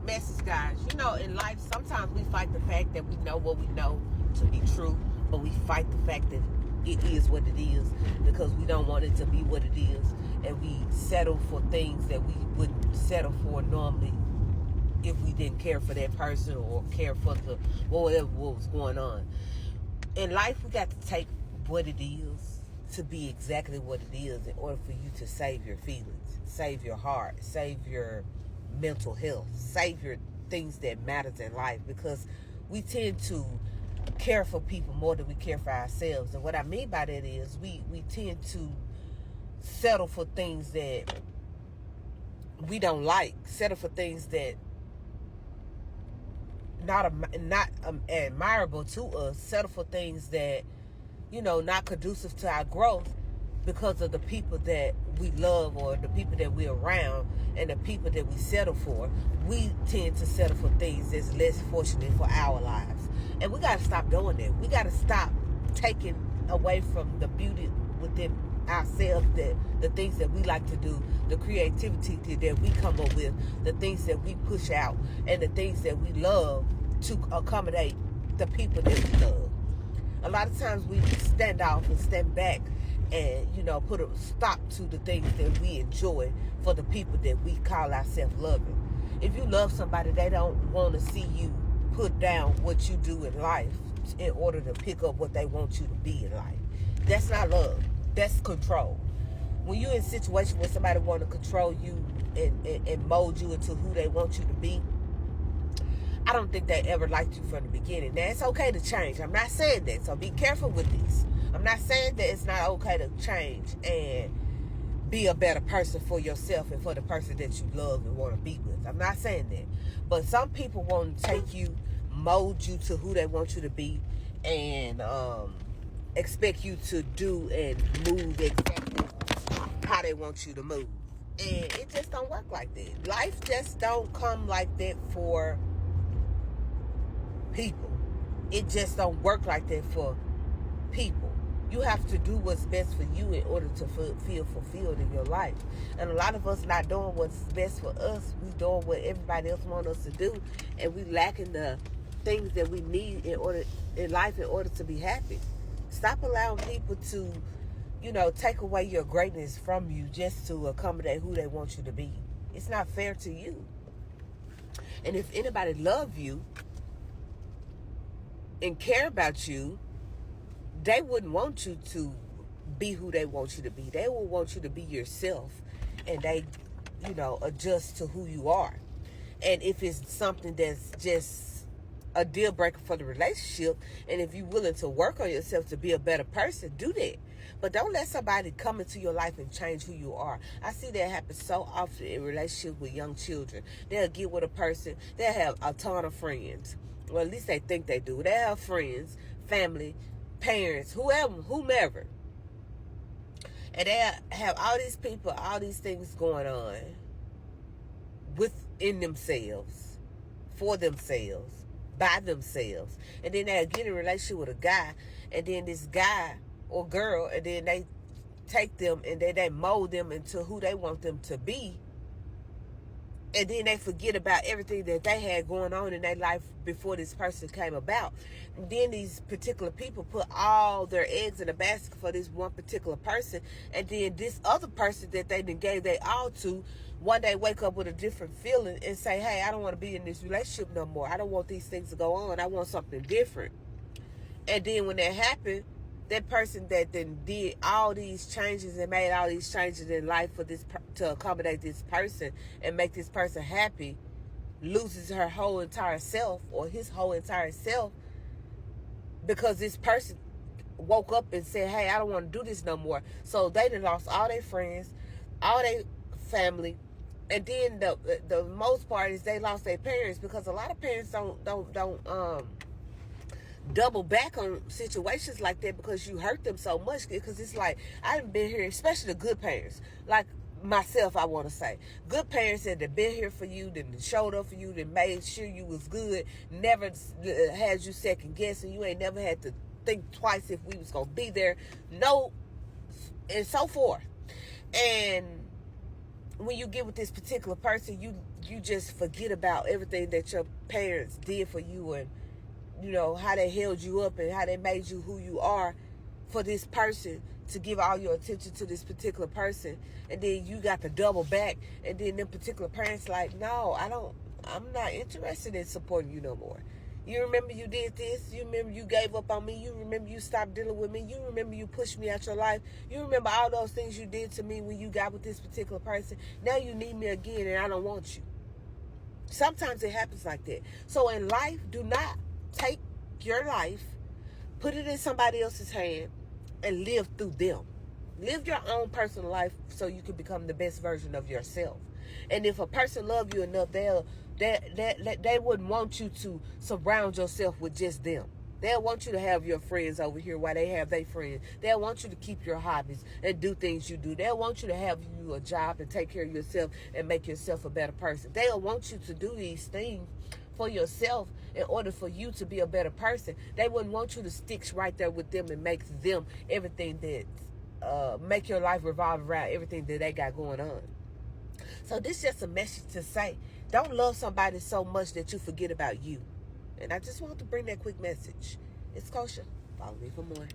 message, guys. You know, in life, sometimes we fight the fact that we know what we know to be true, but we fight the fact that it is what it is because we don't want it to be what it is, and we settle for things that we wouldn't settle for normally if we didn't care for that person or care for the whatever what was going on. In life, we got to take what it is to be exactly what it is in order for you to save your feelings, save your heart, save your mental health, save your things that matters in life, because we tend to care for people more than we care for ourselves. And what I mean by that is we tend to settle for things that we don't like, settle for things that not admirable to us, settle for things that, you know, not conducive to our growth because of the people that we love or the people that we're around and the people that we settle for. We tend to settle for things that's less fortunate for our lives. And we got to stop doing that. We got to stop taking away from the beauty within ourselves, that the things that we like to do, the creativity that we come up with, the things that we push out, and the things that we love to accommodate the people that we love. A lot of times we stand off and stand back and, you know, put a stop to the things that we enjoy for the people that we call ourselves loving. If you love somebody, they don't want to see you put down what you do in life in order to pick up what they want you to be in life. That's not love. That's control. When you're in a situation where somebody want to control you and mold you into who they want you to be, I don't think they ever liked you from the beginning. Now, it's okay to change. I'm not saying that, so be careful with this. I'm not saying that it's not okay to change and be a better person for yourself and for the person that you love and want to be with. I'm not saying that. But some people want to take you, mold you to who they want you to be, and expect you to do and move exactly how they want you to move. And it just don't work like that. Life just don't come like that for people. It just don't work like that for people. You have to do what's best for you in order to feel fulfilled in your life. And a lot of us not doing what's best for us. We doing what everybody else wants us to do, and we lacking the things that we need in life in order to be happy. Stop allowing people to, you know, take away your greatness from you just to accommodate who they want you to be. It's not fair to you. And if anybody love you and care about you, they wouldn't want you to be who they want you to be. They will want you to be yourself, and they, you know, adjust to who you are. And if it's something that's just a deal breaker for the relationship, and if you're willing to work on yourself to be a better person, do that. But don't let somebody come into your life and change who you are. I see that happen so often in relationships with young children. They'll get with a person, they'll have a ton of friends. Well, at least they think they do. They have friends, family, parents, whomever. And they have all these people, all these things going on within themselves, for themselves, by themselves. And then they'll get in a relationship with a guy, and then this guy or girl, and then they take them and they mold them into who they want them to be. And then they forget about everything that they had going on in their life before this person came about. And then these particular people put all their eggs in a basket for this one particular person. And then this other person that they done gave their all to, one day wake up with a different feeling and say, hey, I don't want to be in this relationship no more. I don't want these things to go on. I want something different. And then when that happened, that person that then did all these changes and made all these changes in life for this to accommodate this person and make this person happy, loses her whole entire self or his whole entire self because this person woke up and said, hey, I don't want to do this no more. So they done lost all their friends, all their family, and then the most part is they lost their parents, because a lot of parents don't double back on situations like that because you hurt them so much. Because it's like, I've been here, especially the good parents, like myself, I want to say, good parents that have been here for you, that showed up for you, that made sure you was good, never had you second guessing, you ain't never had to think twice if we was gonna be there, no, and so forth. And when you get with this particular person, you you just forget about everything that your parents did for you, and you know how they held you up and how they made you who you are for this person, to give all your attention to this particular person, and then you got to double back, and then them particular parents like, no, I'm not interested in supporting you no more. You remember you did this. You remember you gave up on me. You remember you stopped dealing with me. You remember you pushed me out your life. You remember all those things you did to me when you got with this particular person. Now you need me again and I don't want you. Sometimes it happens like that. So in life, do not take your life, put it in somebody else's hand, and live through them. Live your own personal life so you can become the best version of yourself. And if a person loves you enough, they wouldn't want you to surround yourself with just them. They'll want you to have your friends over here while they have their friends. They'll want you to keep your hobbies and do things you do. They'll want you to have you a job and take care of yourself and make yourself a better person. They'll want you to do these things for yourself in order for you to be a better person. They wouldn't want you to stick right there with them and make them everything that make your life revolve around everything that they got going on. So this is just a message to say, don't love somebody so much that you forget about you. And I just want to bring that quick message. It's Kosha. Follow me for more.